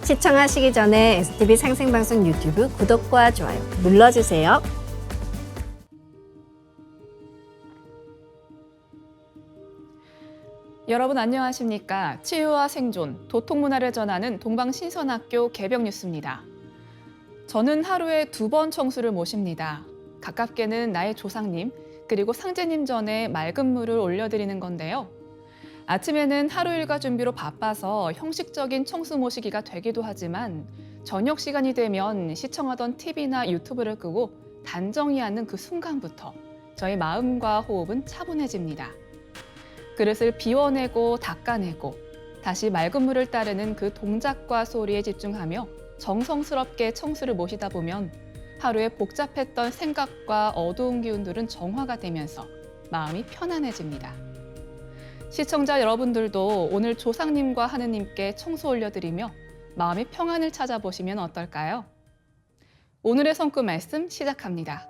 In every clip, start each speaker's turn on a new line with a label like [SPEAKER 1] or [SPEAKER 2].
[SPEAKER 1] 시청하시기 전에 STV 상생방송 유튜브 구독과 좋아요 눌러주세요.
[SPEAKER 2] 여러분 안녕하십니까? 치유와 생존, 도통문화를 전하는 동방신선학교 개벽 뉴스입니다. 저는 하루에 2번 청수를 모십니다. 가깝게는 나의 조상님, 그리고 상제님 전에 맑은 물을 올려드리는 건데요. 아침에는 하루 일과 준비로 바빠서 형식적인 청수 모시기가 되기도 하지만 저녁 시간이 되면 시청하던 TV나 유튜브를 끄고 단정히 앉는 그 순간부터 저의 마음과 호흡은 차분해집니다. 그릇을 비워내고 닦아내고 다시 맑은 물을 따르는 그 동작과 소리에 집중하며 정성스럽게 청수를 모시다 보면 하루에 복잡했던 생각과 어두운 기운들은 정화가 되면서 마음이 편안해집니다. 시청자 여러분들도 오늘 조상님과 하느님께 청수 올려드리며 마음의 평안을 찾아보시면 어떨까요? 오늘의 성구 말씀 시작합니다.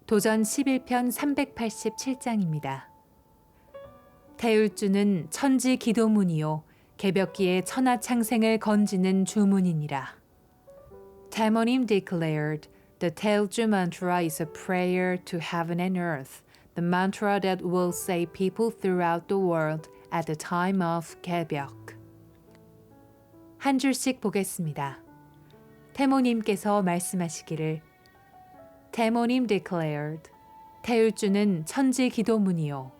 [SPEAKER 3] 도전 11편 387장입니다. 태울주는 천지 기도문이요 개벽기에 천하창생을 건지는 주문이니라. 태모님 declared, the Tailju mantra is a prayer to heaven and earth, the mantra that will save people throughout the world at the time of 개벽. 한 줄씩 보겠습니다. 태모님께서 말씀하시기를 태모님 declared, 태울주는 천지 기도문이요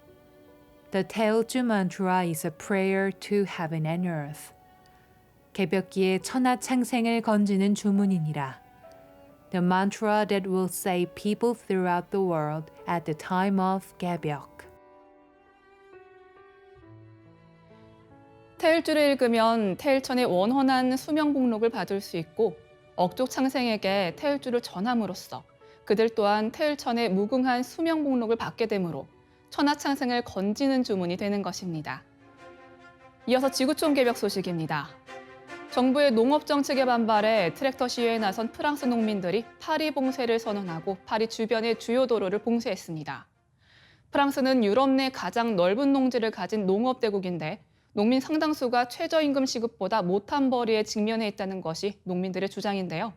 [SPEAKER 3] The Tailju mantra is a prayer to heaven and earth. 개벽기에 천하창생을 건지는 주문이니라. The mantra that will save people throughout the world at the time of 개벽.
[SPEAKER 2] 태일주를 읽으면 태일천의 원헌한 수명 복록을 받을 수 있고 억족 창생에게 태일주를 전함으로써 그들 또한 태일천의 무궁한 수명 복록을 받게 되므로 천하창생을 건지는 주문이 되는 것입니다. 이어서 지구촌 개벽 소식입니다. 정부의 농업 정책에 반발해 트랙터 시위에 나선 프랑스 농민들이 파리 봉쇄를 선언하고 파리 주변의 주요 도로를 봉쇄했습니다. 프랑스는 유럽 내 가장 넓은 농지를 가진 농업 대국인데 농민 상당수가 최저임금 시급보다 못한 벌이에 직면해 있다는 것이 농민들의 주장인데요.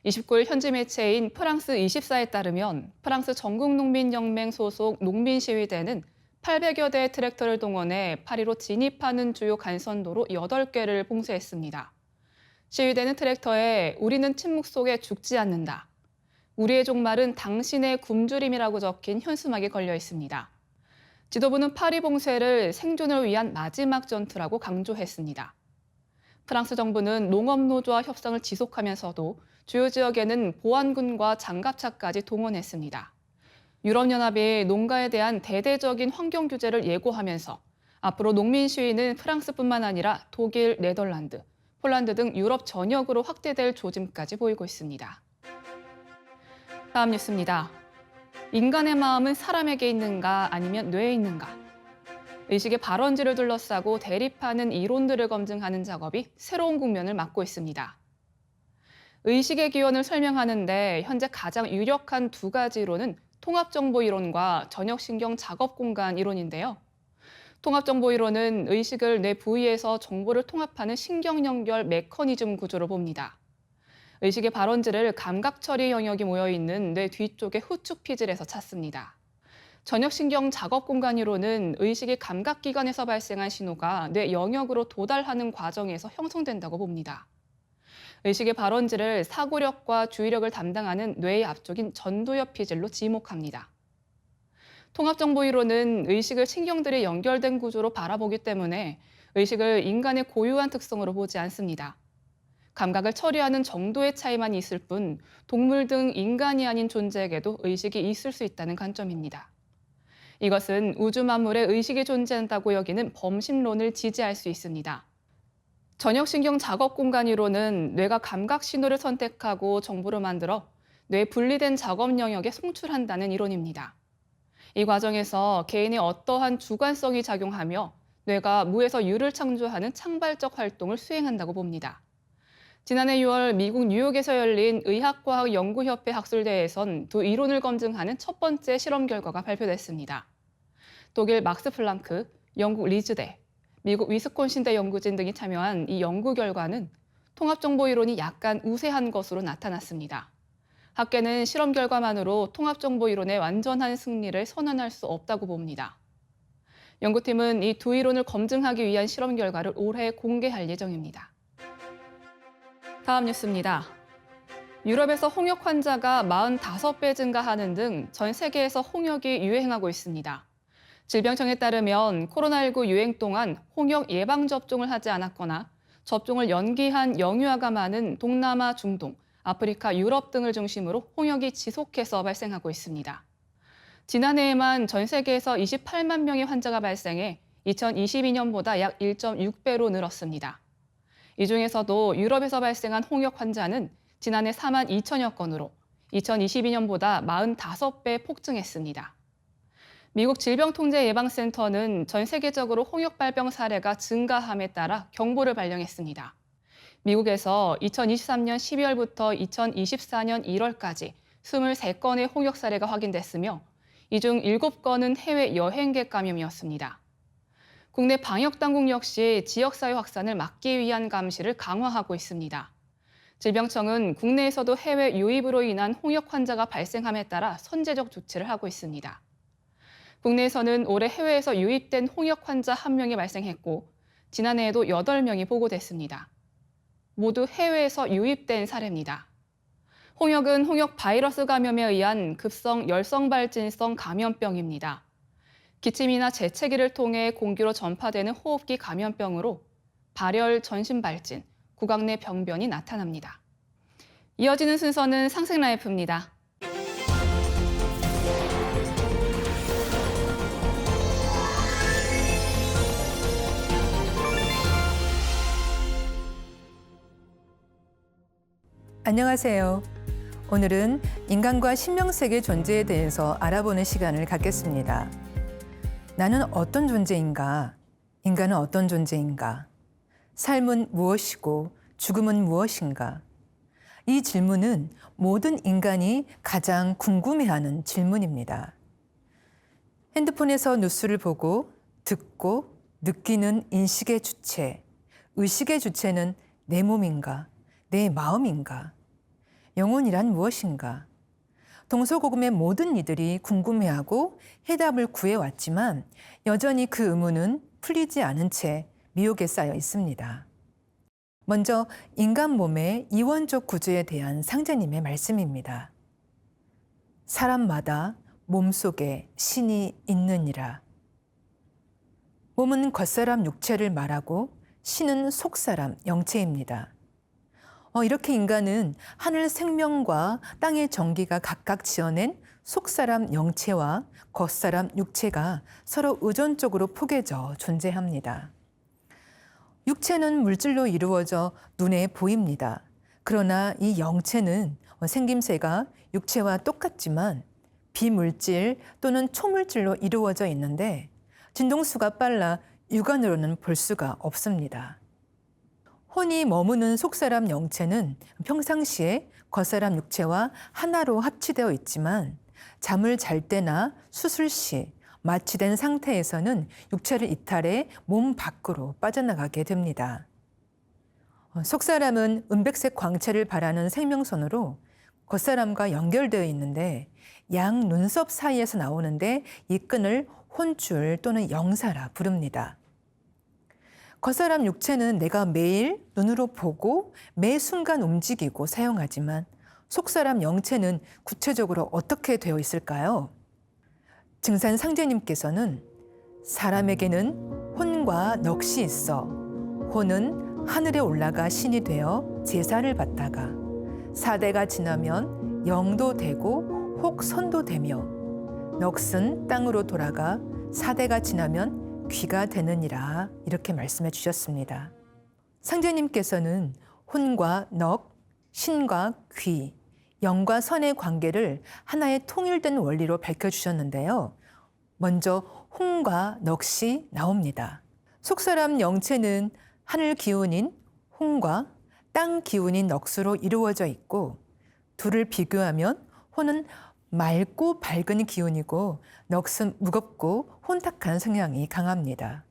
[SPEAKER 2] 29일 현지 매체인 프랑스 24에 따르면 프랑스 전국농민연맹 소속 농민시위대는 800여 대의 트랙터를 동원해 파리로 진입하는 주요 간선도로 8개를 봉쇄했습니다. 시위대는 트랙터에 우리는 침묵 속에 죽지 않는다. 우리의 종말은 당신의 굶주림이라고 적힌 현수막이 걸려 있습니다. 지도부는 파리 봉쇄를 생존을 위한 마지막 전투라고 강조했습니다. 프랑스 정부는 농업노조와 협상을 지속하면서도 주요 지역에는 보안군과 장갑차까지 동원했습니다. 유럽연합이 농가에 대한 대대적인 환경 규제를 예고하면서 앞으로 농민 시위는 프랑스뿐만 아니라 독일, 네덜란드, 폴란드 등 유럽 전역으로 확대될 조짐까지 보이고 있습니다. 다음 뉴스입니다. 인간의 마음은 사람에게 있는가 아니면 뇌에 있는가? 의식의 발원지를 둘러싸고 대립하는 이론들을 검증하는 작업이 새로운 국면을 맞고 있습니다. 의식의 기원을 설명하는데 현재 가장 유력한 2가지 이론은 통합정보 이론과 저녁신경 작업공간 이론인데요. 통합정보 이론은 의식을 뇌 부위에서 정보를 통합하는 신경연결 메커니즘 구조로 봅니다. 의식의 발원지를 감각처리 영역이 모여있는 뇌 뒤쪽의 후측 피질에서 찾습니다. 저녁신경 작업공간 이론은 의식이 감각기관에서 발생한 신호가 뇌 영역으로 도달하는 과정에서 형성된다고 봅니다. 의식의 발원지를 사고력과 주의력을 담당하는 뇌의 앞쪽인 전두엽 피질로 지목합니다. 통합정보 이론은 의식을 신경들이 연결된 구조로 바라보기 때문에 의식을 인간의 고유한 특성으로 보지 않습니다. 감각을 처리하는 정도의 차이만 있을 뿐 동물 등 인간이 아닌 존재에게도 의식이 있을 수 있다는 관점입니다. 이것은 우주 만물에 의식이 존재한다고 여기는 범심론을 지지할 수 있습니다. 저녁신경 작업공간 이론은 뇌가 감각 신호를 선택하고 정보를 만들어 뇌 분리된 작업 영역에 송출한다는 이론입니다. 이 과정에서 개인의 어떠한 주관성이 작용하며 뇌가 무에서 유를 창조하는 창발적 활동을 수행한다고 봅니다. 지난해 6월 미국 뉴욕에서 열린 의학과학연구협회 학술대회에선 2 이론을 검증하는 첫 번째 실험 결과가 발표됐습니다. 독일 막스 플랑크, 영국 리즈대, 미국 위스콘신대 연구진 등이 참여한 이 연구 결과는 통합정보 이론이 약간 우세한 것으로 나타났습니다. 학계는 실험 결과만으로 통합정보 이론의 완전한 승리를 선언할 수 없다고 봅니다. 연구팀은 이 두 이론을 검증하기 위한 실험 결과를 올해 공개할 예정입니다. 다음 뉴스입니다. 유럽에서 홍역 환자가 45배 증가하는 등 전 세계에서 홍역이 유행하고 있습니다. 질병청에 따르면 코로나19 유행 동안 홍역 예방접종을 하지 않았거나 접종을 연기한 영유아가 많은 동남아, 중동, 아프리카, 유럽 등을 중심으로 홍역이 지속해서 발생하고 있습니다. 지난해에만 전 세계에서 28만 명의 환자가 발생해 2022년보다 약 1.6배로 늘었습니다. 이 중에서도 유럽에서 발생한 홍역 환자는 지난해 4만 2천여 건으로 2022년보다 45배 폭증했습니다. 미국 질병통제예방센터는 전 세계적으로 홍역 발병 사례가 증가함에 따라 경보를 발령했습니다. 미국에서 2023년 12월부터 2024년 1월까지 23건의 홍역 사례가 확인됐으며 이 중 7건은 해외 여행객 감염이었습니다. 국내 방역당국 역시 지역사회 확산을 막기 위한 감시를 강화하고 있습니다. 질병청은 국내에서도 해외 유입으로 인한 홍역 환자가 발생함에 따라 선제적 조치를 하고 있습니다. 국내에서는 올해 해외에서 유입된 홍역 환자 1명이 발생했고 지난해에도 8명이 보고됐습니다. 모두 해외에서 유입된 사례입니다. 홍역은 홍역 바이러스 감염에 의한 급성 열성발진성 감염병입니다. 기침이나 재채기를 통해 공기로 전파되는 호흡기 감염병으로 발열, 전신발진, 구강 내 병변이 나타납니다. 이어지는 순서는 상생라이프입니다.
[SPEAKER 4] 안녕하세요. 오늘은 인간과 신명세계 존재에 대해서 알아보는 시간을 갖겠습니다. 나는 어떤 존재인가? 인간은 어떤 존재인가? 삶은 무엇이고 죽음은 무엇인가? 이 질문은 모든 인간이 가장 궁금해하는 질문입니다. 핸드폰에서 뉴스를 보고 듣고 느끼는 인식의 주체, 의식의 주체는 내 몸인가? 내 마음인가? 영혼이란 무엇인가? 동서고금의 모든 이들이 궁금해하고 해답을 구해왔지만 여전히 그 의문은 풀리지 않은 채 미혹에 쌓여 있습니다. 먼저 인간 몸의 이원적 구조에 대한 상제님의 말씀입니다. 사람마다 몸속에 신이 있느니라. 몸은 겉사람 육체를 말하고 신은 속사람 영체입니다. 이렇게 인간은 하늘 생명과 땅의 정기가 각각 지어낸 속사람 영체와 겉사람 육체가 서로 의존적으로 포개져 존재합니다. 육체는 물질로 이루어져 눈에 보입니다. 그러나 이 영체는 생김새가 육체와 똑같지만 비물질 또는 초물질로 이루어져 있는데 진동수가 빨라 육안으로는 볼 수가 없습니다. 혼이 머무는 속사람 영체는 평상시에 겉사람 육체와 하나로 합치되어 있지만 잠을 잘 때나 수술 시 마취된 상태에서는 육체를 이탈해 몸 밖으로 빠져나가게 됩니다. 속사람은 은백색 광채를 발하는 생명선으로 겉사람과 연결되어 있는데 양 눈썹 사이에서 나오는데 이 끈을 혼줄 또는 영사라 부릅니다. 겉사람 육체는 내가 매일 눈으로 보고 매 순간 움직이고 사용하지만 속사람 영체는 구체적으로 어떻게 되어 있을까요? 증산 상제님께서는 사람에게는 혼과 넋이 있어 혼은 하늘에 올라가 신이 되어 제사를 받다가 사대가 지나면 영도 되고 혹 선도 되며 넋은 땅으로 돌아가 사대가 지나면 귀가 되느니라 이렇게 말씀해 주셨습니다. 상제님께서는 혼과 넋, 신과 귀, 영과 선의 관계를 하나의 통일된 원리로 밝혀주셨는데요. 먼저 혼과 넋이 나옵니다. 속사람 영체는 하늘 기운인 혼과 땅 기운인 넋으로 이루어져 있고 둘을 비교하면 혼은 맑고 밝은 기운이고 넋은 무겁고 혼탁한 성향이 강합니다.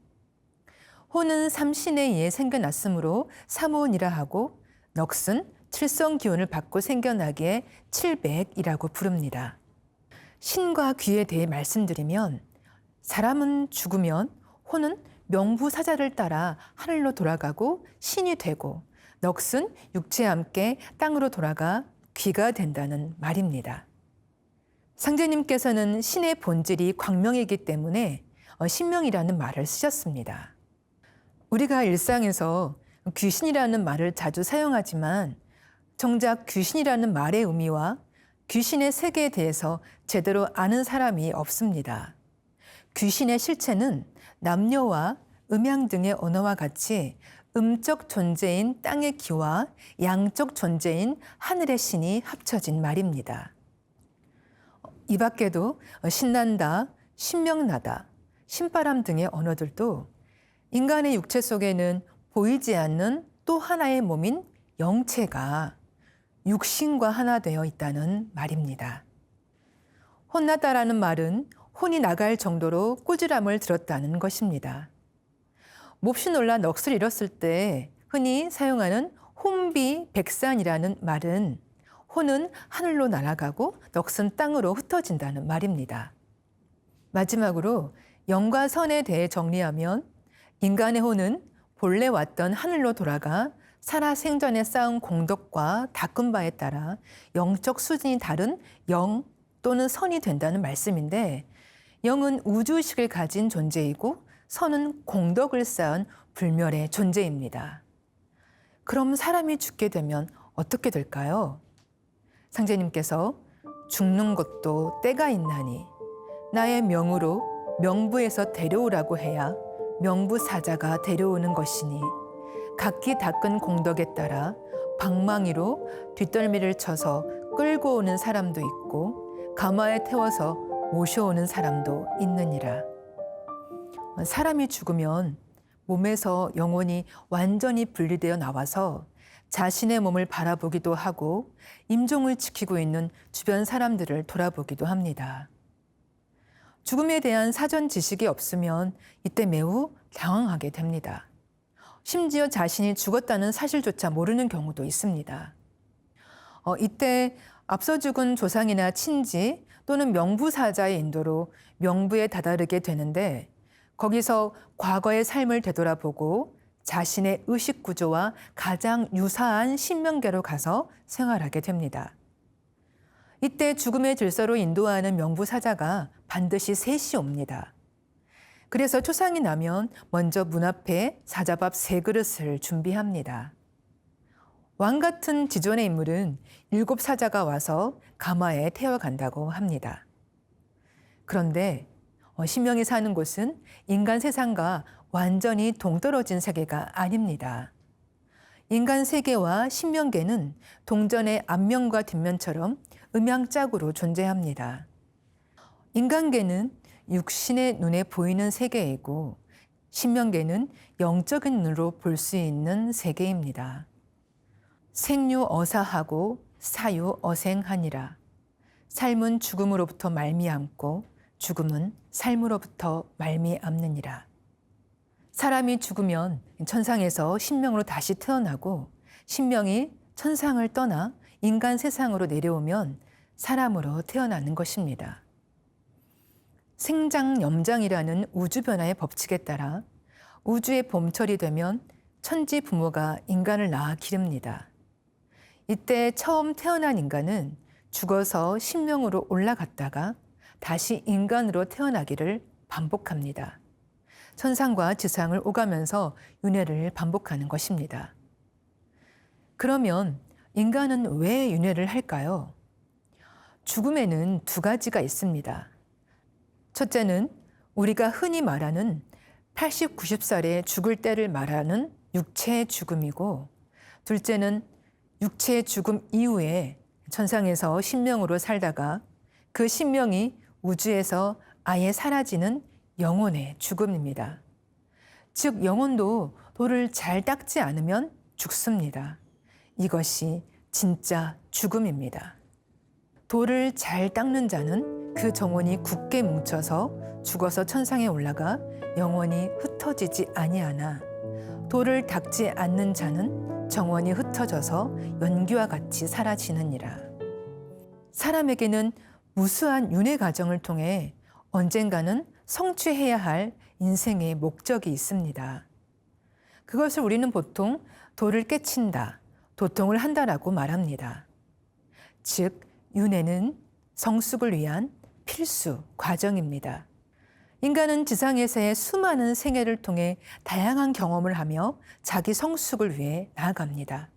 [SPEAKER 4] 호는 삼신에 의해 생겨났으므로 삼호이라 하고 넋은 칠성 기운을 받고 생겨나기에 칠백이라고 부릅니다. 신과 귀에 대해 말씀드리면 사람은 죽으면 호는 명부사자를 따라 하늘로 돌아가고 신이 되고 넋은 육체와 함께 땅으로 돌아가 귀가 된다는 말입니다. 상제님께서는 신의 본질이 광명이기 때문에 신명이라는 말을 쓰셨습니다. 우리가 일상에서 귀신이라는 말을 자주 사용하지만 정작 귀신이라는 말의 의미와 귀신의 세계에 대해서 제대로 아는 사람이 없습니다. 귀신의 실체는 남녀와 음양 등의 언어와 같이 음적 존재인 땅의 기와 양적 존재인 하늘의 신이 합쳐진 말입니다. 이 밖에도 신난다, 신명나다, 신바람 등의 언어들도 인간의 육체 속에는 보이지 않는 또 하나의 몸인 영체가 육신과 하나 되어 있다는 말입니다. 혼나다라는 말은 혼이 나갈 정도로 꾸지람을 들었다는 것입니다. 몹시 놀라 넋을 잃었을 때 흔히 사용하는 혼비백산이라는 말은 혼은 하늘로 날아가고 넋은 땅으로 흩어진다는 말입니다. 마지막으로 영과 선에 대해 정리하면 인간의 혼은 본래 왔던 하늘로 돌아가 살아생전에 쌓은 공덕과 닦은 바에 따라 영적 수준이 다른 영 또는 선이 된다는 말씀인데 영은 우주의식을 가진 존재이고 선은 공덕을 쌓은 불멸의 존재입니다. 그럼 사람이 죽게 되면 어떻게 될까요? 상제님께서 죽는 것도 때가 있나니 나의 명으로 명부에서 데려오라고 해야 명부사자가 데려오는 것이니 각기 닦은 공덕에 따라 방망이로 뒷덜미를 쳐서 끌고 오는 사람도 있고 가마에 태워서 모셔오는 사람도 있느니라. 사람이 죽으면 몸에서 영혼이 완전히 분리되어 나와서 자신의 몸을 바라보기도 하고 임종을 지키고 있는 주변 사람들을 돌아보기도 합니다. 죽음에 대한 사전 지식이 없으면 이때 매우 당황하게 됩니다. 심지어 자신이 죽었다는 사실조차 모르는 경우도 있습니다. 이때 앞서 죽은 조상이나 친지 또는 명부사자의 인도로 명부에 다다르게 되는데 거기서 과거의 삶을 되돌아보고 자신의 의식 구조와 가장 유사한 신명계로 가서 생활하게 됩니다. 이때 죽음의 질서로 인도하는 명부사자가 반드시 셋이 옵니다. 그래서 초상이 나면 먼저 문 앞에 사자밥 3그릇을 준비합니다. 왕 같은 지존의 인물은 7사자가 와서 가마에 태워간다고 합니다. 그런데 신명이 사는 곳은 인간 세상과 완전히 동떨어진 세계가 아닙니다. 인간 세계와 신명계는 동전의 앞면과 뒷면처럼 음양짝으로 존재합니다. 인간계는 육신의 눈에 보이는 세계이고 신명계는 영적인 눈으로 볼 수 있는 세계입니다. 생유어사하고 사유어생하니라. 삶은 죽음으로부터 말미암고 죽음은 삶으로부터 말미암느니라. 사람이 죽으면 천상에서 신명으로 다시 태어나고 신명이 천상을 떠나 인간 세상으로 내려오면 사람으로 태어나는 것입니다. 생장염장이라는 우주 변화의 법칙에 따라 우주의 봄철이 되면 천지 부모가 인간을 낳아 기릅니다. 이때 처음 태어난 인간은 죽어서 신명으로 올라갔다가 다시 인간으로 태어나기를 반복합니다. 천상과 지상을 오가면서 윤회를 반복하는 것입니다. 그러면 인간은 왜 윤회를 할까요? 죽음에는 2가지가 있습니다. 첫째는 우리가 흔히 말하는 80, 90살에 죽을 때를 말하는 육체의 죽음이고, 둘째는 육체의 죽음 이후에 천상에서 신명으로 살다가 그 신명이 우주에서 아예 사라지는 영혼의 죽음입니다. 즉 영혼도 돌을 잘 닦지 않으면 죽습니다. 이것이 진짜 죽음입니다. 돌을 잘 닦는 자는 그 정혼이 굳게 뭉쳐서 죽어서 천상에 올라가 영원히 흩어지지 아니하나 돌을 닦지 않는 자는 정원이 흩어져서 연기와 같이 사라지느니라. 사람에게는 무수한 윤회 과정을 통해 언젠가는 성취해야 할 인생의 목적이 있습니다. 그것을 우리는 보통 돌을 깨친다, 도통을 한다라고 말합니다. 즉, 윤회는 성숙을 위한 필수 과정입니다. 인간은 지상에서의 수많은 생애를 통해 다양한 경험을 하며 자기 성숙을 위해 나아갑니다.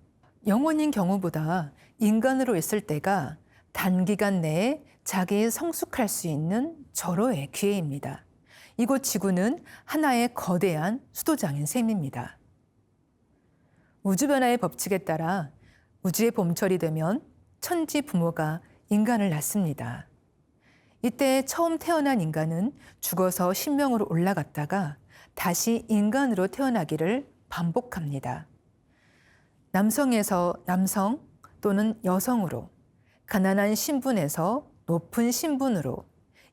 [SPEAKER 4] 영혼인 경우보다 인간으로 있을 때가 단기간 내에 자기 성숙할 수 있는 절호의 기회입니다. 이곳 지구는 하나의 거대한 수도장인 셈입니다. 우주변화의 법칙에 따라 우주의 봄철이 되면 천지 부모가 인간을 낳습니다. 이때 처음 태어난 인간은 죽어서 신명으로 올라갔다가 다시 인간으로 태어나기를 반복합니다. 남성에서 남성 또는 여성으로, 가난한 신분에서 높은 신분으로,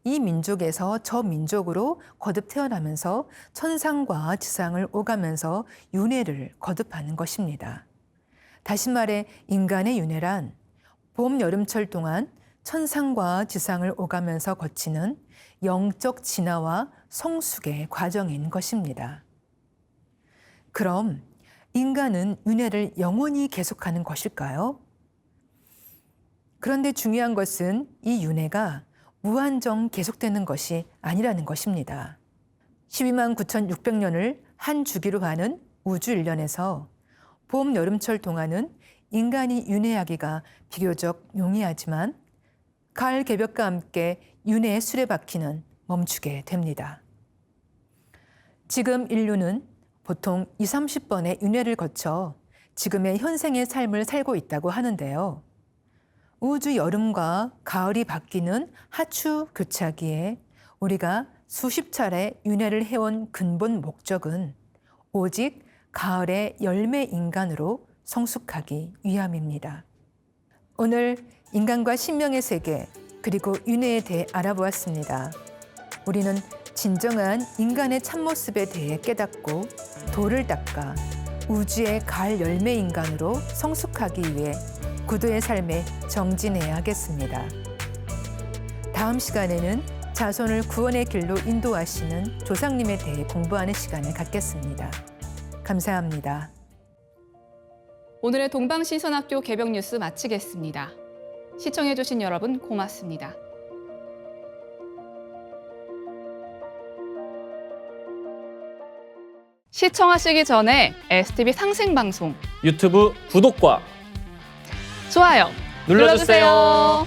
[SPEAKER 4] 이 민족에서 저 민족으로 거듭 태어나면서 천상과 지상을 오가면서 윤회를 거듭하는 것입니다. 다시 말해 인간의 윤회란 봄, 여름철 동안 천상과 지상을 오가면서 거치는 영적 진화와 성숙의 과정인 것입니다. 그럼 인간은 윤회를 영원히 계속하는 것일까요? 그런데 중요한 것은 이 윤회가 무한정 계속되는 것이 아니라는 것입니다. 12만 9,600년을 한 주기로 하는 우주 일년에서 봄, 여름철 동안은 인간이 윤회하기가 비교적 용이하지만 가을 개벽과 함께 윤회의 수레바퀴는 멈추게 됩니다. 지금 인류는 보통 20, 30번의 윤회를 거쳐 지금의 현생의 삶을 살고 있다고 하는데요. 우주 여름과 가을이 바뀌는 하추 교차기에 우리가 수십 차례 윤회를 해온 근본 목적은 오직 가을의 열매 인간으로 성숙하기 위함입니다. 오늘 인간과 신명의 세계 그리고 윤회에 대해 알아보았습니다. 우리는 진정한 인간의 참모습에 대해 깨닫고 돌을 닦아 우주의 가을 열매 인간으로 성숙하기 위해 구도의 삶에 정진해야 하겠습니다. 다음 시간에는 자손을 구원의 길로 인도하시는 조상님에 대해 공부하는 시간을 갖겠습니다. 감사합니다.
[SPEAKER 2] 오늘의 동방신선학교 개벽 뉴스 마치겠습니다. 시청해주신 여러분 고맙습니다. 시청하시기 전에 STV 상생방송
[SPEAKER 5] 유튜브 구독과
[SPEAKER 2] 좋아요
[SPEAKER 5] 눌러주세요.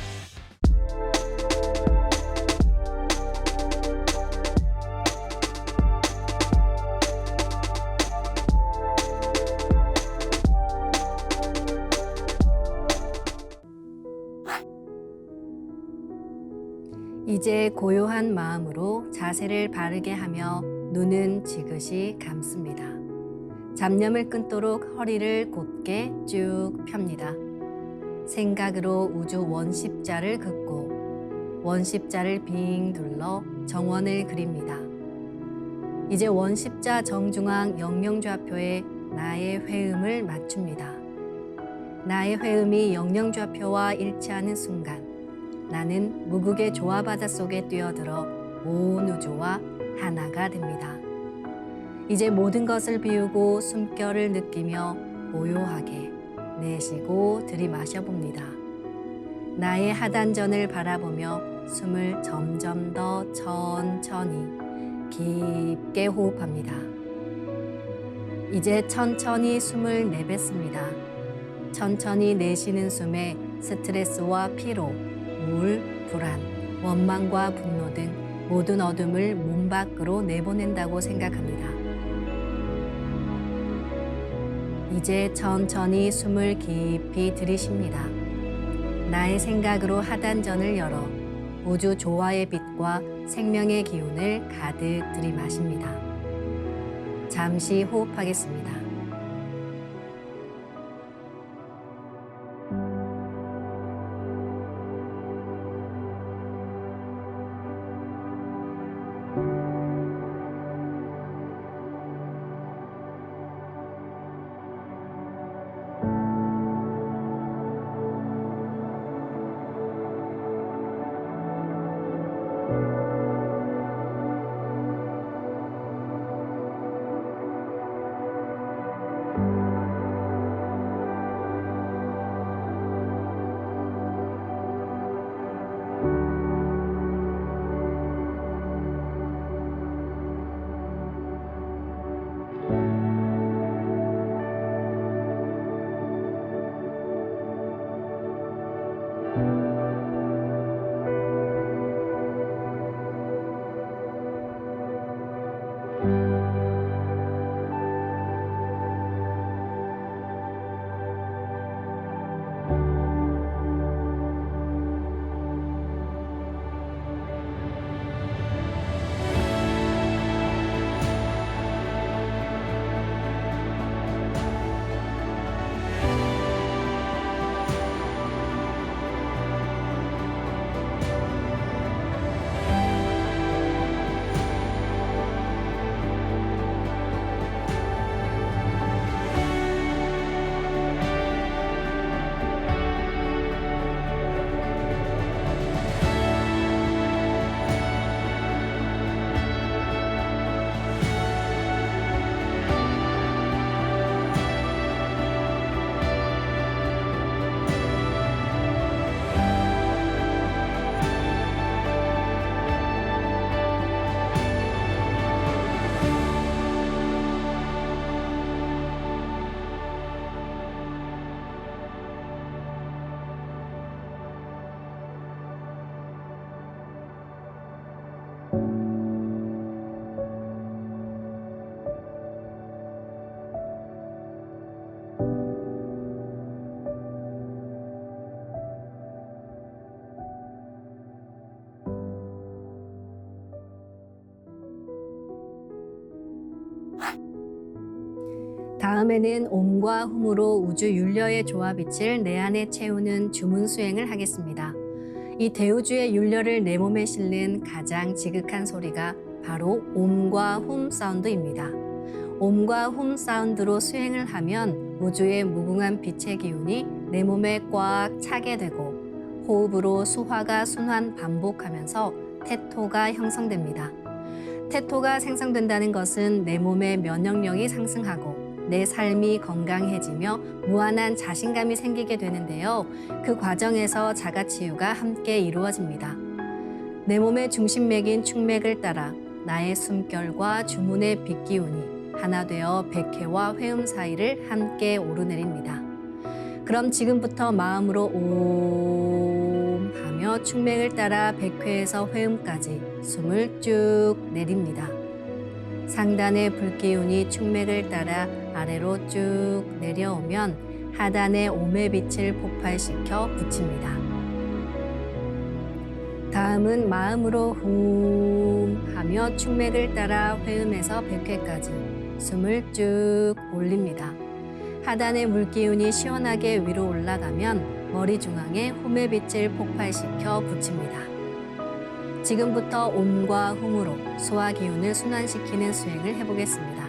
[SPEAKER 1] 이제 고요한 마음으로 자세를 바르게 하며 눈은 지그시 감습니다. 잡념을 끊도록 허리를 곧게 쭉 펴니다. 생각으로 우주 원십자를 긋고 원십자를 빙 둘러 정원을 그립니다. 이제 원십자 정중앙 영영좌표에 나의 회음을 맞춥니다. 나의 회음이 영영좌표와 일치하는 순간 나는 무극의 조화바다 속에 뛰어들어 온 우주와 하나가 됩니다. 이제 모든 것을 비우고 숨결을 느끼며 고요하게 내쉬고 들이마셔 봅니다. 나의 하단전을 바라보며 숨을 점점 더 천천히 깊게 호흡합니다. 이제 천천히 숨을 내뱉습니다. 천천히 내쉬는 숨에 스트레스와 피로, 우울, 불안, 원망과 분노 등 모든 어둠을 몸 밖으로 내보낸다고 생각합니다. 이제 천천히 숨을 깊이 들이쉽니다. 나의 생각으로 하단전을 열어 우주 조화의 빛과 생명의 기운을 가득 들이마십니다. 잠시 호흡하겠습니다. 다음에는 옴과 훔으로 우주 율려의 조화빛을 내 안에 채우는 주문 수행을 하겠습니다. 이 대우주의 율려를 내 몸에 실는 가장 지극한 소리가 바로 옴과 훔 사운드입니다. 옴과 훔 사운드로 수행을 하면 우주의 무궁한 빛의 기운이 내 몸에 꽉 차게 되고 호흡으로 수화가 순환 반복하면서 태토가 형성됩니다. 태토가 생성된다는 것은 내 몸의 면역력이 상승하고 내 삶이 건강해지며 무한한 자신감이 생기게 되는데요. 그 과정에서 자가치유가 함께 이루어집니다. 내 몸의 중심맥인 축맥을 따라 나의 숨결과 주문의 빛기운이 하나 되어 백회와 회음 사이를 함께 오르내립니다. 그럼 지금부터 마음으로 옴 하며 축맥을 따라 백회에서 회음까지 숨을 쭉 내립니다. 상단의 불기운이 축맥을 따라 아래로 쭉 내려오면 하단의 옴의 빛을 폭발시켜 붙입니다. 다음은 마음으로 훔 하며 축맥을 따라 회음에서 백회까지 숨을 쭉 올립니다. 하단의 물기운이 시원하게 위로 올라가면 머리 중앙에 홈의 빛을 폭발시켜 붙입니다. 지금부터 옴과 훔으로 소화 기운을 순환시키는 수행을 해보겠습니다.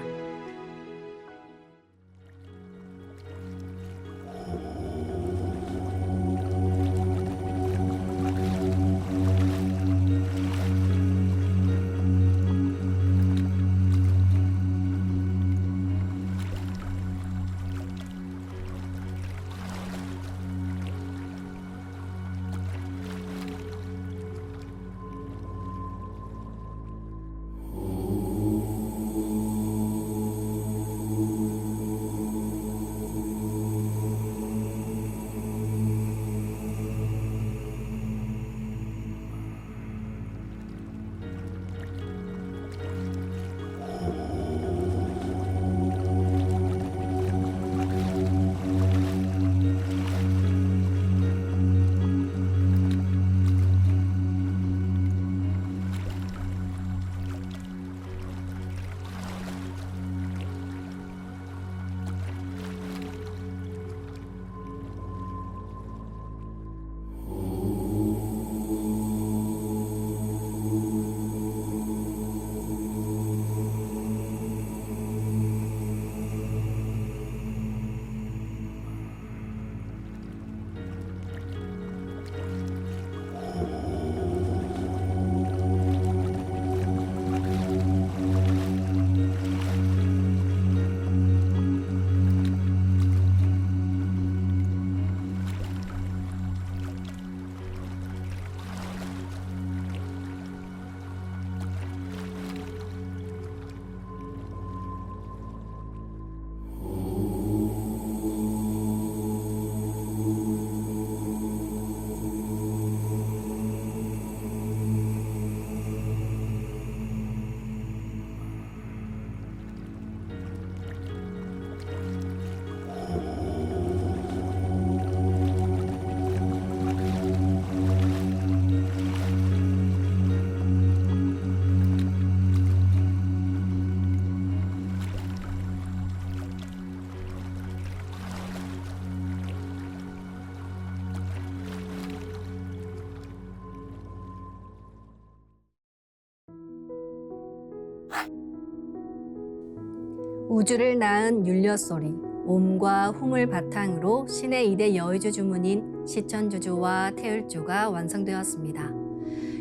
[SPEAKER 1] 우주를 낳은 율려소리, 옴과 훔을 바탕으로 신의 2대 여의주 주문인 시천주주와 태율주가 완성되었습니다.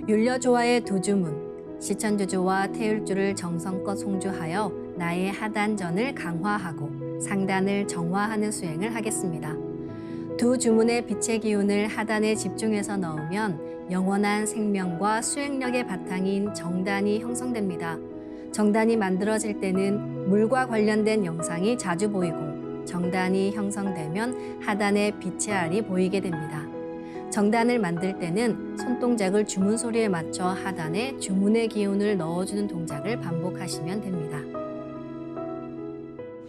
[SPEAKER 1] 율려조화의 두 주문, 시천주주와 태율주를 정성껏 송주하여 나의 하단전을 강화하고 상단을 정화하는 수행을 하겠습니다. 두 주문의 빛의 기운을 하단에 집중해서 넣으면 영원한 생명과 수행력의 바탕인 정단이 형성됩니다. 정단이 만들어질 때는 물과 관련된 영상이 자주 보이고 정단이 형성되면 하단에 빛의 알이 보이게 됩니다. 정단을 만들 때는 손동작을 주문 소리에 맞춰 하단에 주문의 기운을 넣어주는 동작을 반복하시면 됩니다.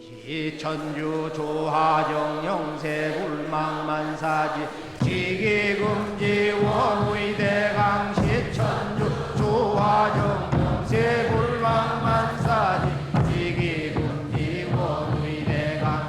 [SPEAKER 6] 시천주 조하정 영세불망만사지 지기금지 원의대강 시천주 조하정 영세불망만사지 지기금지 원의대강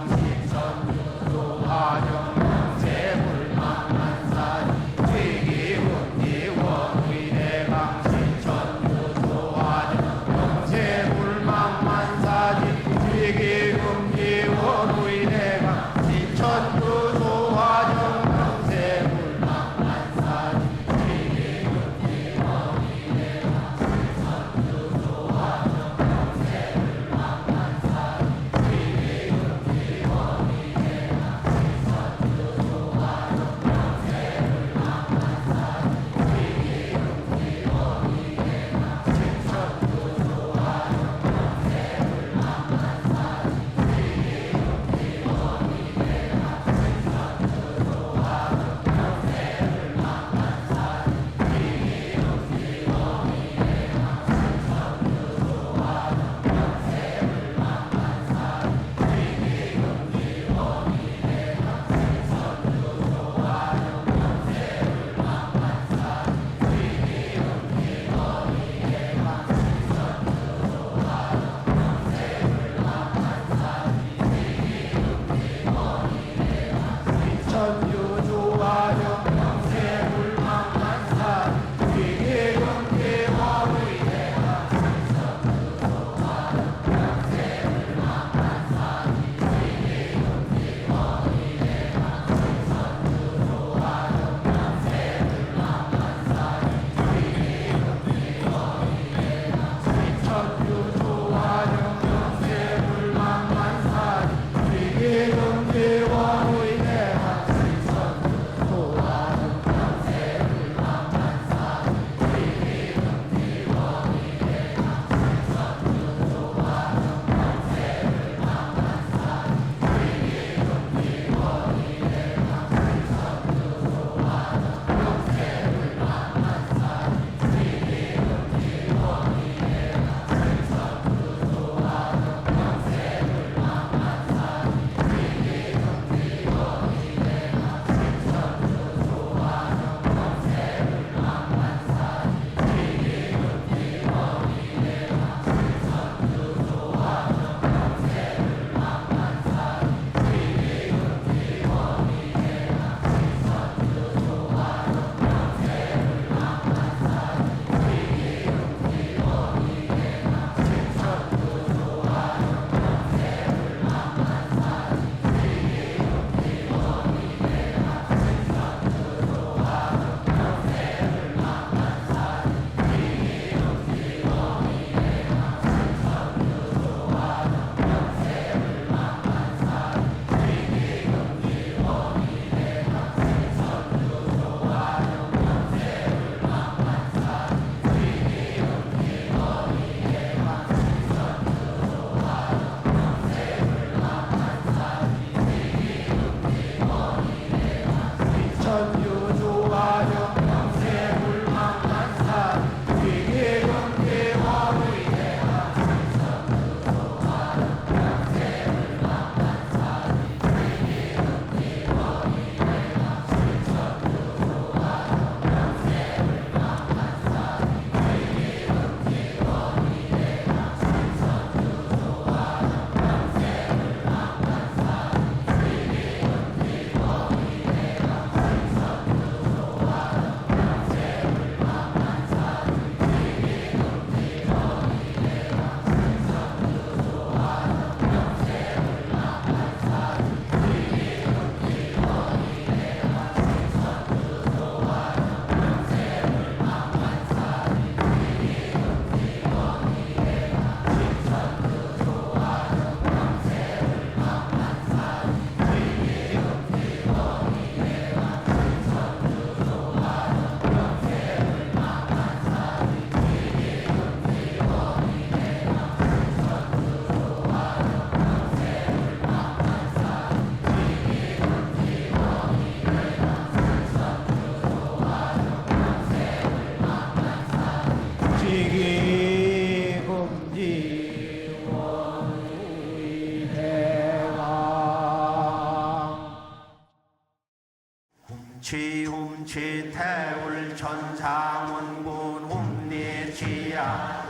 [SPEAKER 6] 훔치 태울 천상원군 훔리치야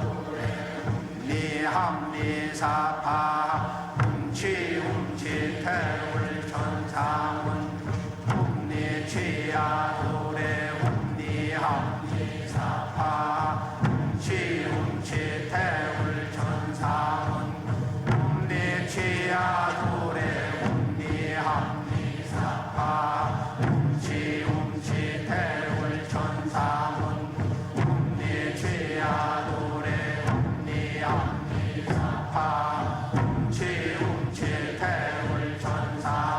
[SPEAKER 6] 훔리합리사파 훔치 태울 천상원 훔리치야 도래 훔리합리사파 훔치 태울 천상원 훔리치야 도래 훔리합리사파 훔치 태울 천상원 훔리치야 도래 훔리합리사파 훔치 태울 천상원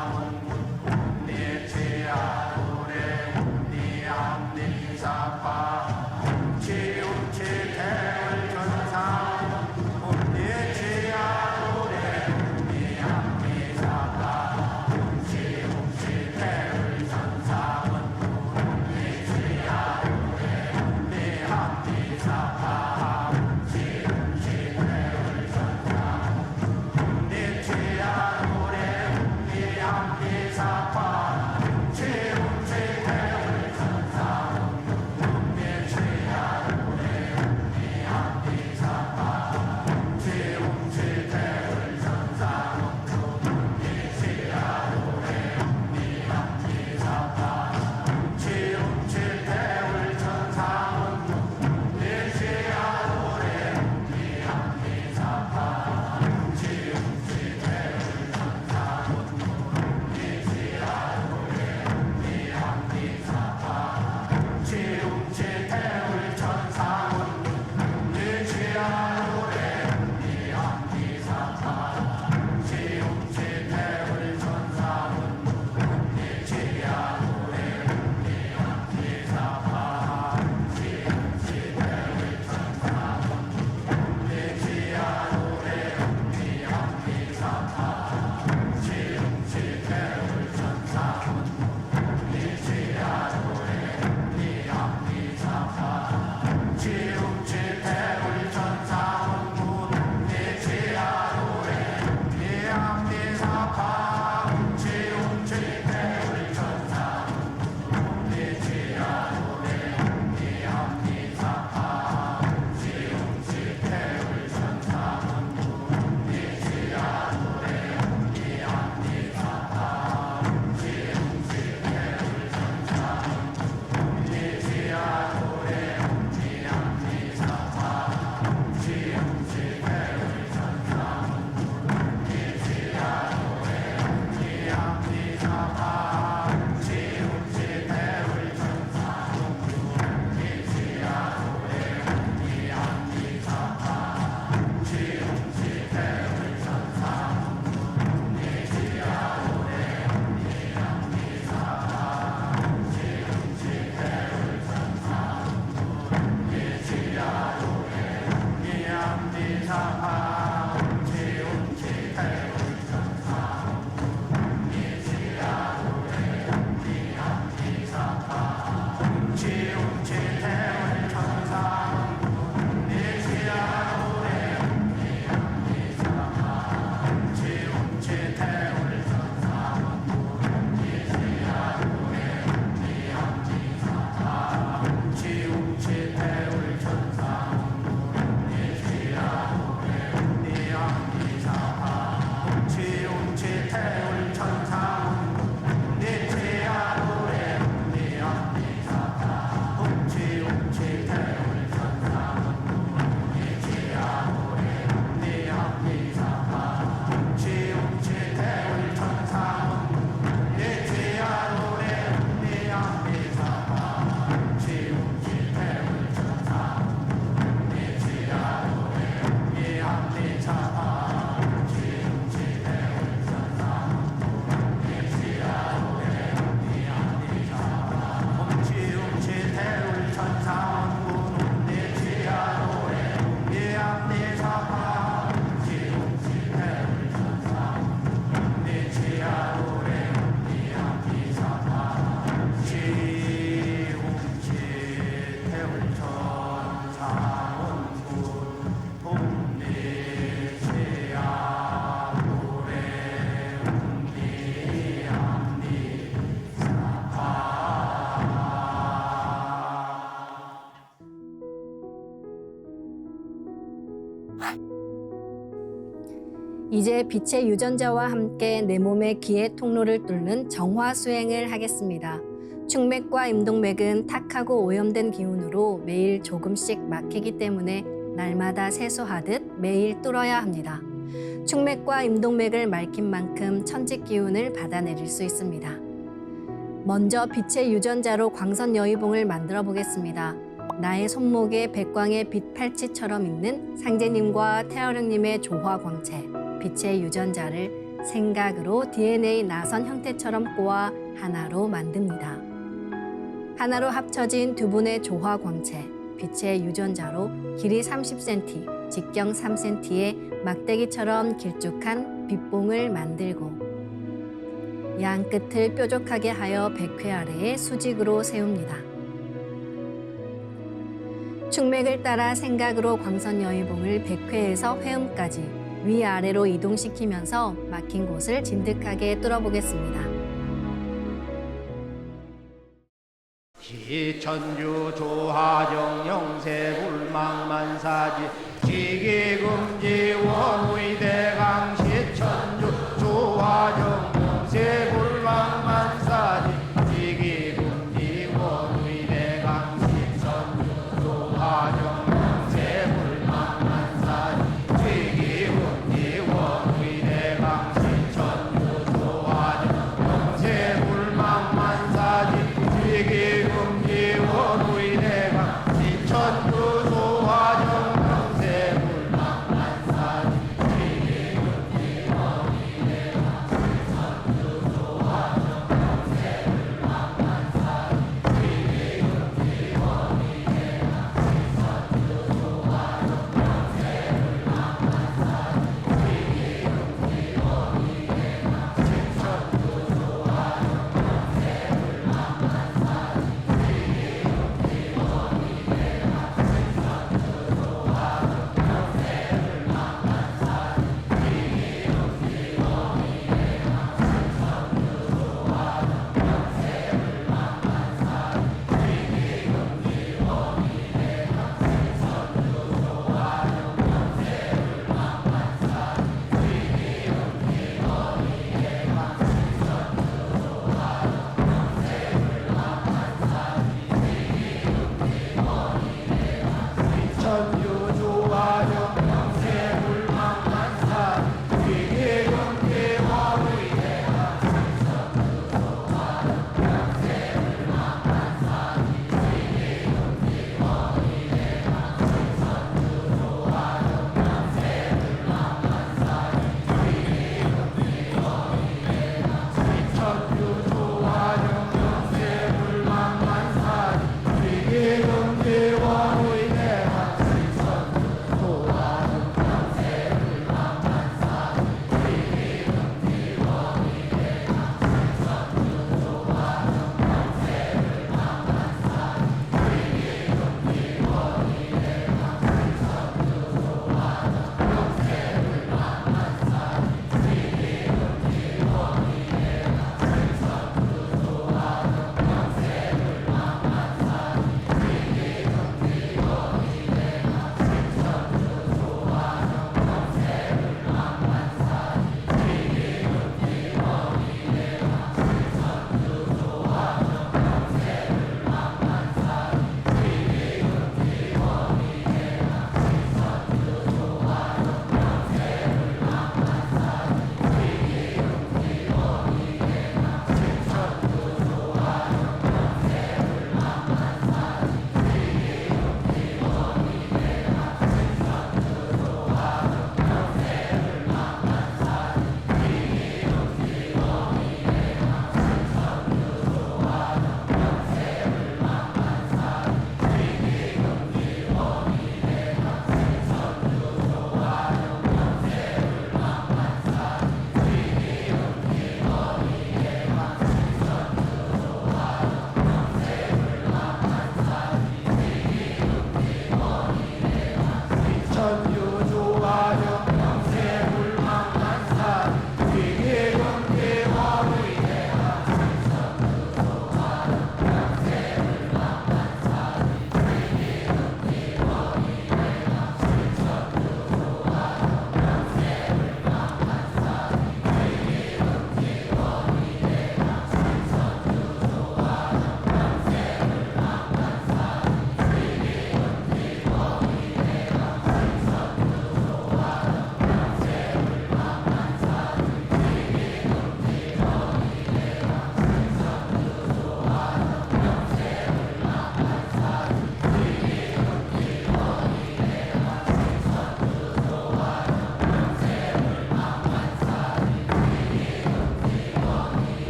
[SPEAKER 1] 이제 빛의 유전자와 함께 내 몸의 기의 통로를 뚫는 정화 수행을 하겠습니다. 축맥과 임동맥은 탁하고 오염된 기운으로 매일 조금씩 막히기 때문에 날마다 세수하듯 매일 뚫어야 합니다. 축맥과 임동맥을 맑힌 만큼 천직 기운을 받아내릴 수 있습니다. 먼저 빛의 유전자로 광선 여의봉을 만들어 보겠습니다. 나의 손목에 백광의 빛 팔찌처럼 있는 상제님과 태어령님의 조화 광채, 빛의 유전자를 생각으로 DNA 나선 형태처럼 꼬아 하나로 만듭니다. 하나로 합쳐진 두 분의 조화 광채, 빛의 유전자로 길이 30cm, 직경 3cm의 막대기처럼 길쭉한 빛봉을 만들고 양 끝을 뾰족하게 하여 백회 아래에 수직으로 세웁니다. 축맥을 따라 생각으로 광선 여의봉을 백회에서 회음까지 위아래로 이동시키면서 막힌 곳을 진득하게 뚫어보겠습니다.
[SPEAKER 6] 기천주 조하정 영세불망만사지 지기금지 원의대강 시천주 조하정 영세불망만사지 지기금지 원의대강 시천주 조하정 영세불망만사지 지기금지 원의대강 시천주 조하정 영세불망만사지 지기금지 원의대강 시천주 조하정 영세불망만사지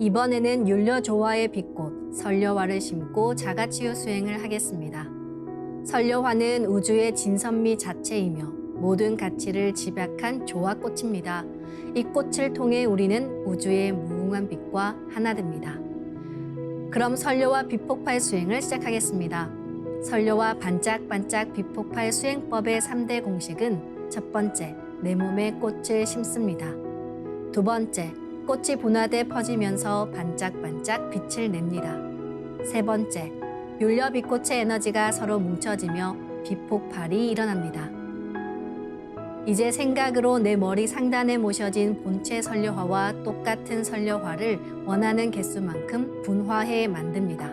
[SPEAKER 1] 이번에는 율려조화의 빛꽃 설려화를 심고 자가치유 수행을 하겠습니다. 설려화는 우주의 진선미 자체이며 모든 가치를 집약한 조화꽃입니다. 이 꽃을 통해 우리는 우주의 무궁한 빛과 하나 됩니다. 그럼 설려화 빛폭발 수행을 시작하겠습니다. 설려화 반짝반짝 빛폭발 수행법의 3대 공식은 첫 번째, 내 몸에 꽃을 심습니다. 두 번째, 꽃이 분화돼 퍼지면서 반짝반짝 빛을 냅니다. 세 번째, 율려 빛꽃의 에너지가 서로 뭉쳐지며 빛폭발이 일어납니다. 이제 생각으로 내 머리 상단에 모셔진 본체 설려화와 똑같은 설려화를 원하는 개수만큼 분화해 만듭니다.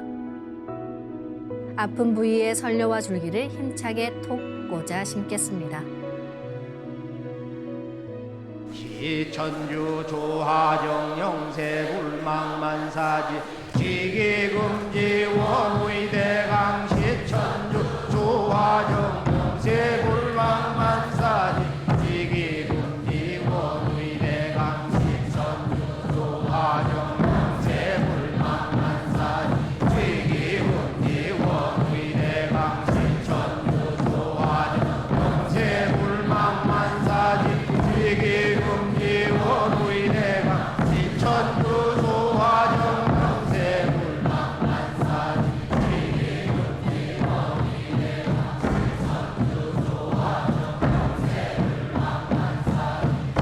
[SPEAKER 1] 아픈 부위에 설려화 줄기를 힘차게 톡 꽂아 심겠습니다.
[SPEAKER 6] 시천주 조하정 영세 불망만사지 지기금지 원의대강 시천주 조하정 영세 불망만사지 지기금지 원의대강 시천주 조하정 영세 불망만사지 지기금지 원의대강 시천주 조하정 영세 불망만사지 지기금지 원의대강 시천주 조하정 영세 불망만사지 지기금지 원의대강 시천주 조하정 영세 불망만사지 지기금지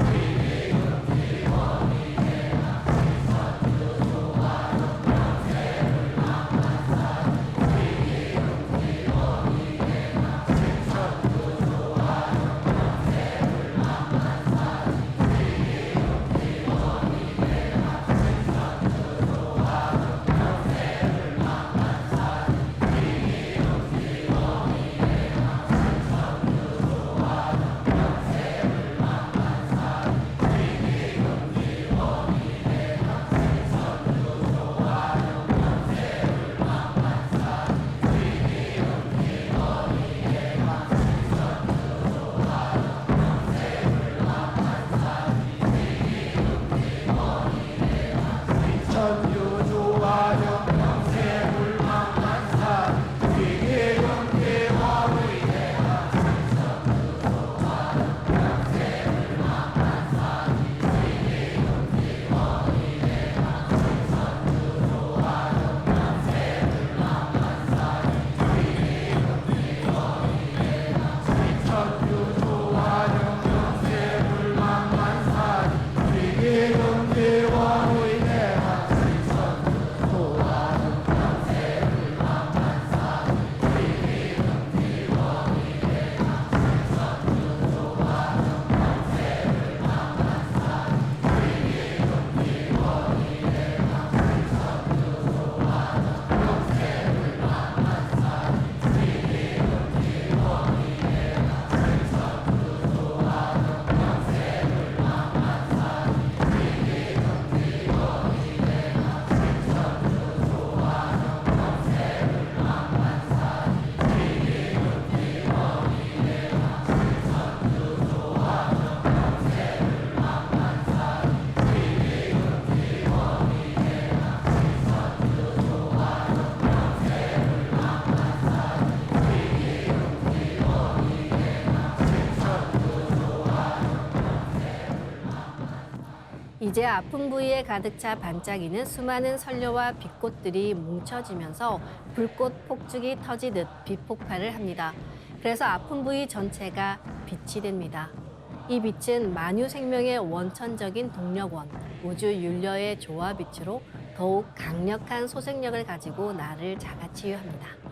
[SPEAKER 6] 원의대강 시천주 조하정 영세 불망만사지 지기금지 원의대강 시천주 조하정 영세 불망만사지 천주 조하정 영세 불망만사지 지기금지 원의대강 시천주 조하정 영세 불망만사지 지기금지 원의대강 시천주 조하정 영세 불망만사지 지기금지 원의대강 시천주 조하정 영세 불망만사지 지기금지 원의대강
[SPEAKER 1] 이제 아픈 부위에 가득 차 반짝이는 수많은 설려와 빛꽃들이 뭉쳐지면서 불꽃 폭죽이 터지듯 빛폭발을 합니다. 그래서 아픈 부위 전체가 빛이 됩니다. 이 빛은 만유 생명의 원천적인 동력원, 우주 율려의 조화 빛으로 더욱 강력한 소생력을 가지고 나를 자가치유합니다.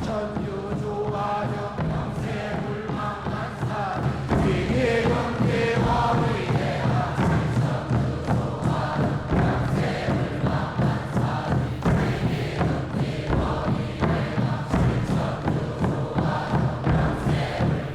[SPEAKER 6] 천주 조하정 영세 불망만사지 지기금지 원의대강 시천주 조하정 영세 불망만사지 지기금지 원의대강 시천주 조하정 영세 불망만사지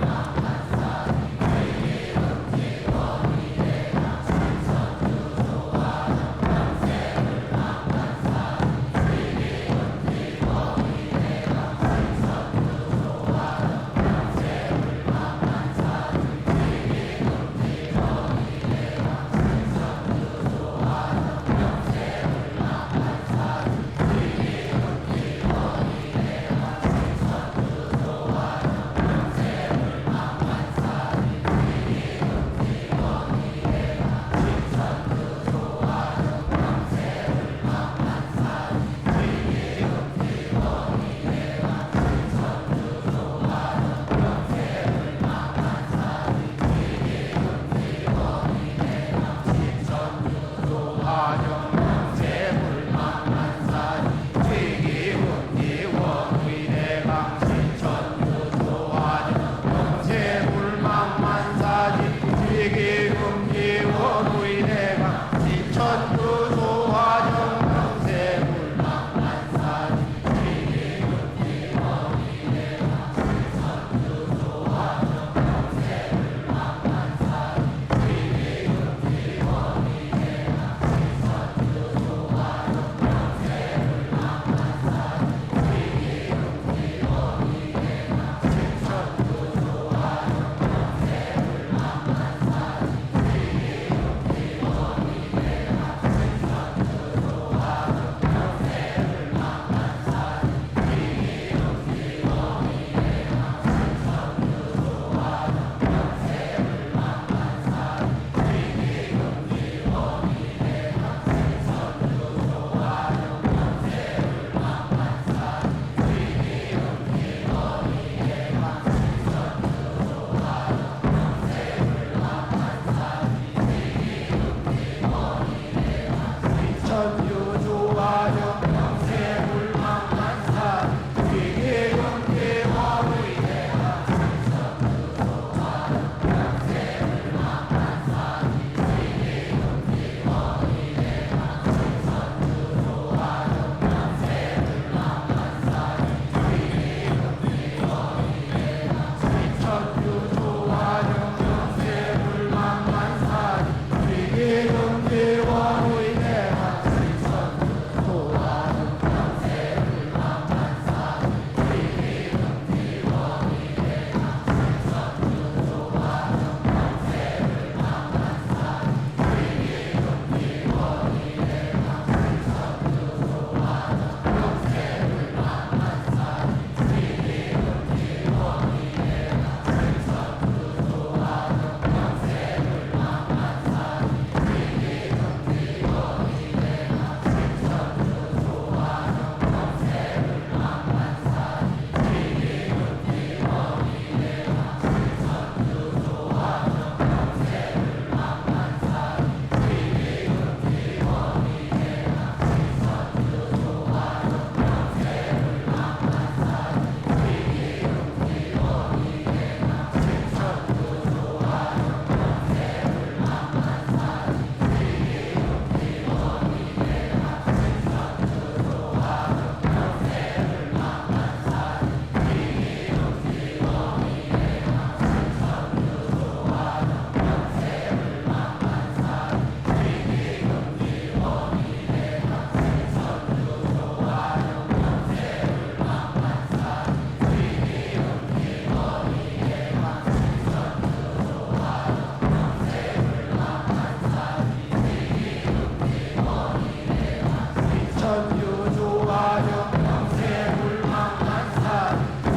[SPEAKER 6] 천유조화정 영세불망만사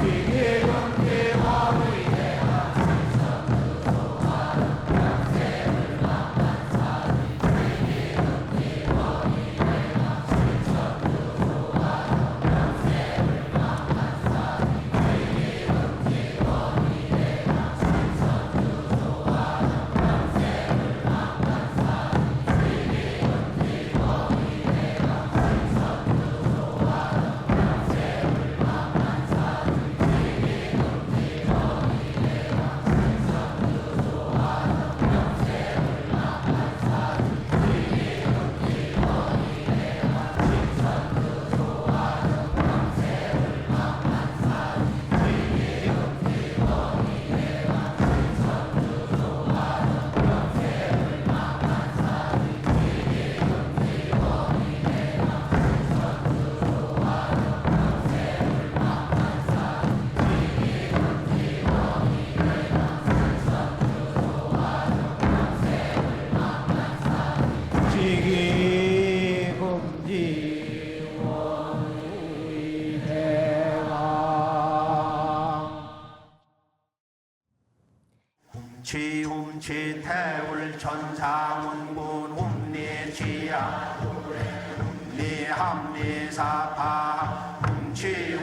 [SPEAKER 6] 위계경계화의대하 훔치 태울 천상운군 훔리지야 훔리합리사파 훔치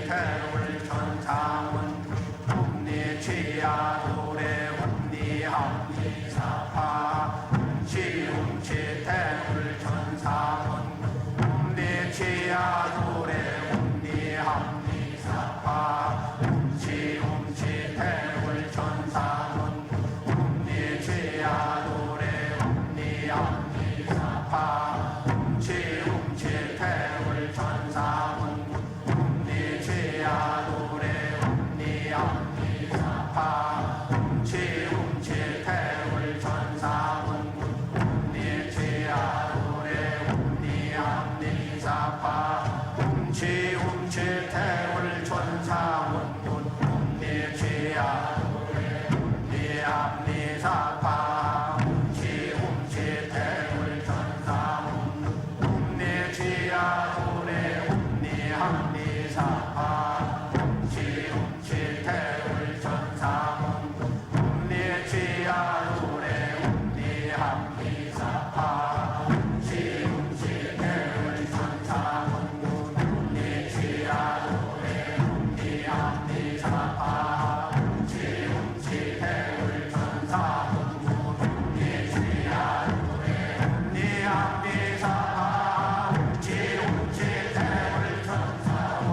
[SPEAKER 6] 태울 천상운 훔리지야 노래 훔리합리사파 훔치 태울 천상운 훔리지야 노래 훔리합리사파 훔치 태울 천상운 훔리지야 노래 훔리합리사파 훔치 태울 천상운 훔리지야 노래 훔리합리사파 훔치 태울 천상운 훔리지야 노래 훔리합리사파 훔치 태울 천상운 훔리지야 훔리합리사파 훔치 태울 천상운 훔리지야 노래 훔리합리사파 훔치 태울 천상운 훔리지야 노래 훔리합리사파 훔치 태울 천상운 훔리지야 노래 훔리합리사파 훔치 태울 천상운 훔리지야 노래 훔리합리사파 훔치 태울 천상운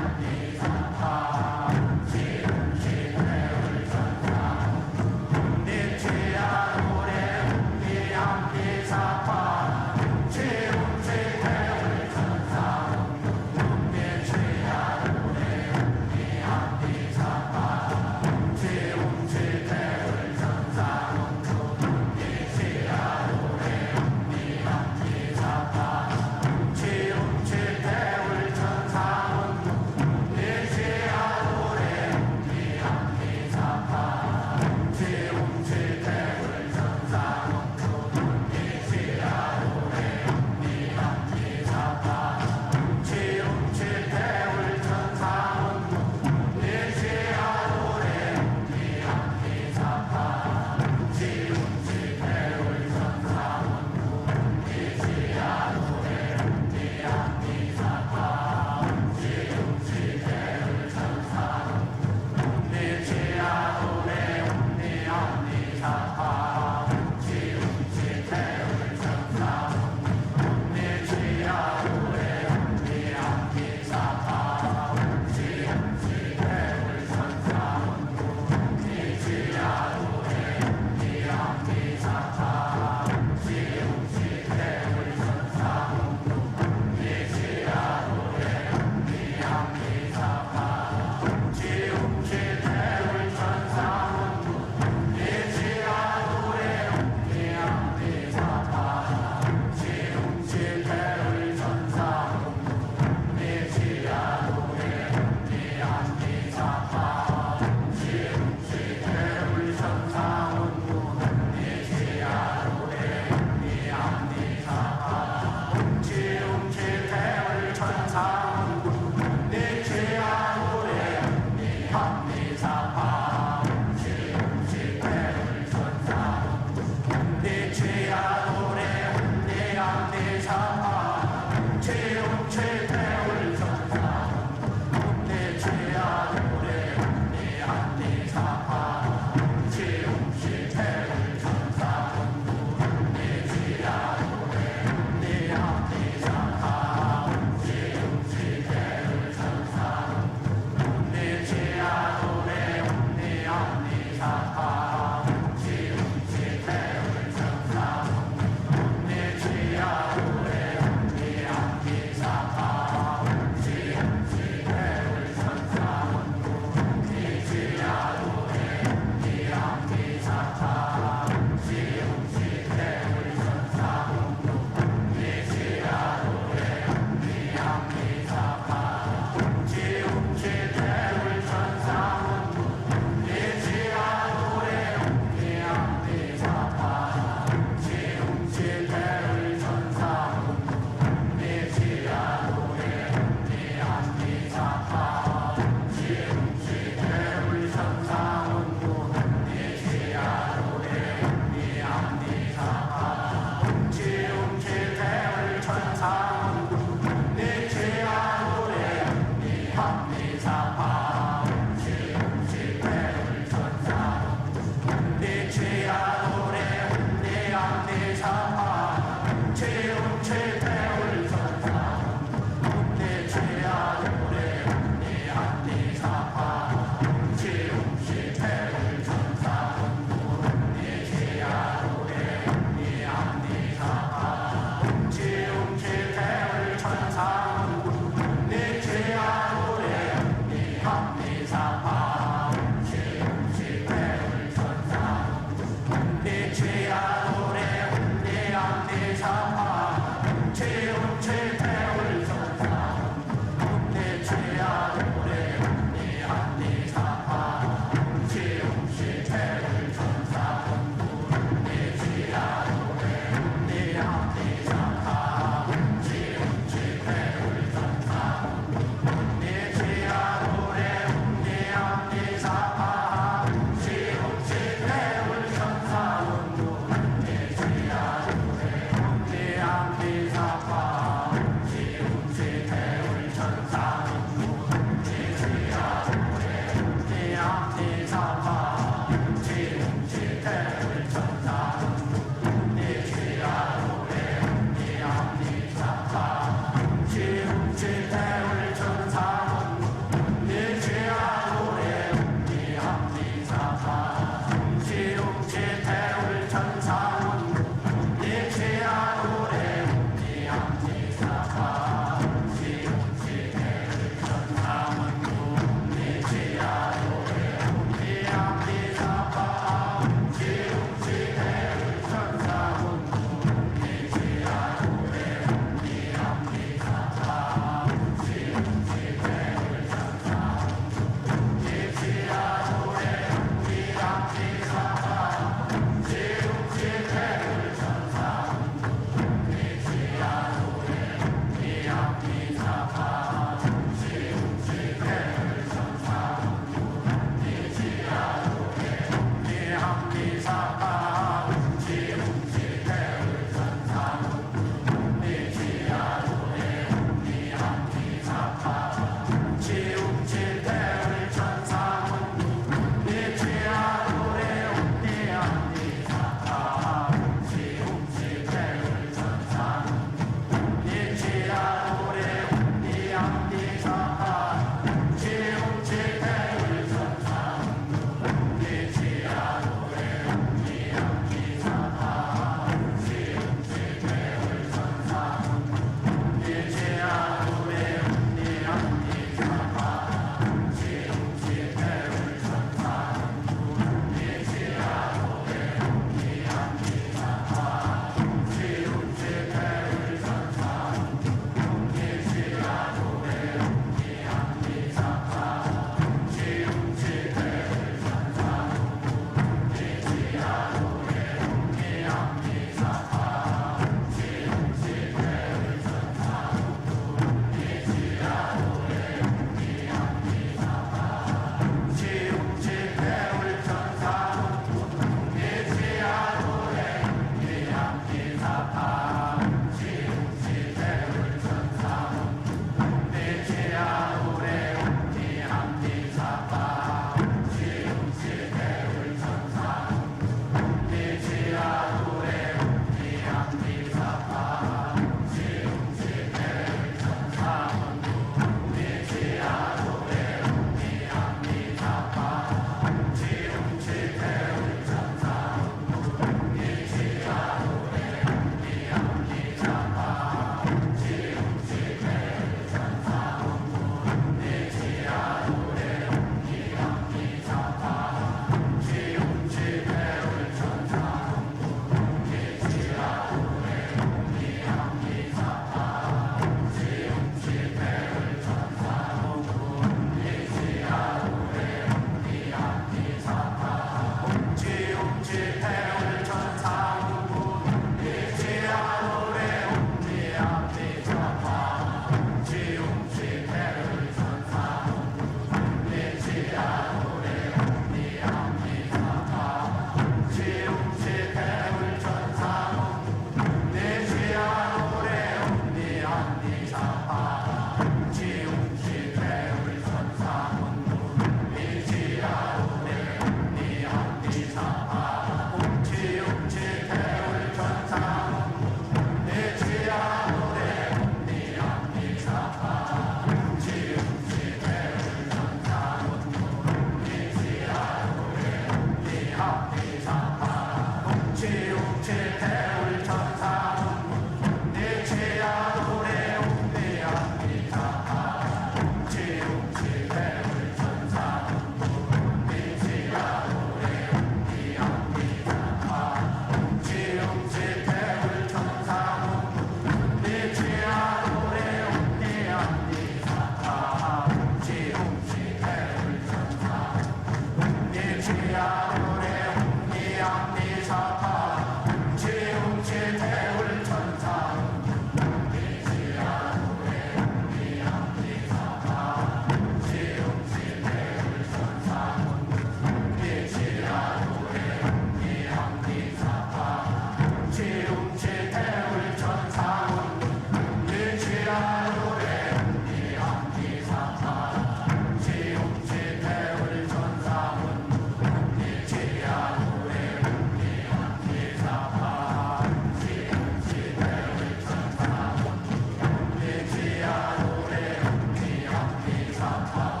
[SPEAKER 6] 천사